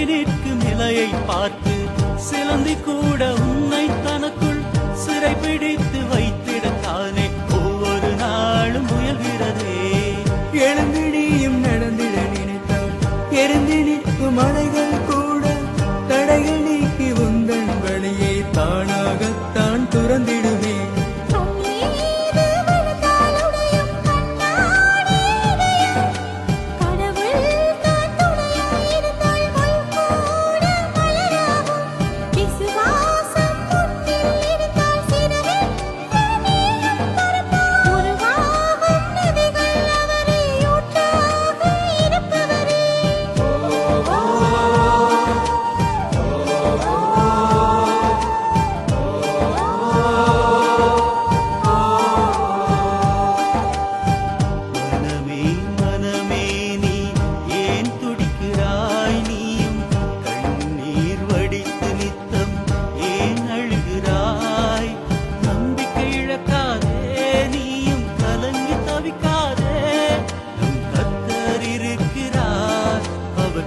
நிற்கும் நிலையை பார்த்து சிலந்தி கூட உன்னை தனக்குள் சிறைபிடித்து வைத்திடத்தானே ஒவ்வொரு நாளும் முயல்கிறதே. எழுந்திடியும் நடந்திட நினைத்தால் எரிந்து நிற்கும் மலைகள் கூட தடைகள் நீக்கி உந்தன் வழியை தானாகத்தான் துறந்திடுமே.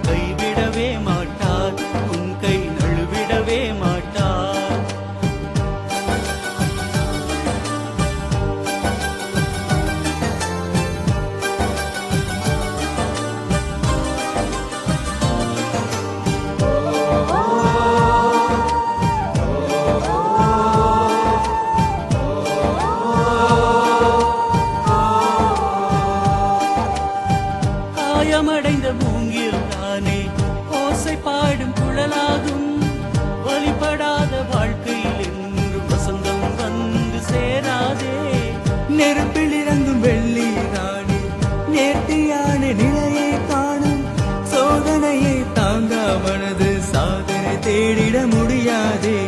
கைவிடவே மாட்டார், உன் கை நழுவிடவே மாட்டார். காயமடைந்த மூங்கில் தானே ஓசை பாடும் குழலாகும். வழிபடாத வாழ்க்கையில் என்றும் வசந்தம் வந்து சேராதே. நெருப்பில் இறங்கும் வெள்ளி ராணி நேர்த்தியான நிலையை காணும். சோதனையை தாங்கா மனது சாதனை தேடிட முடியாதே.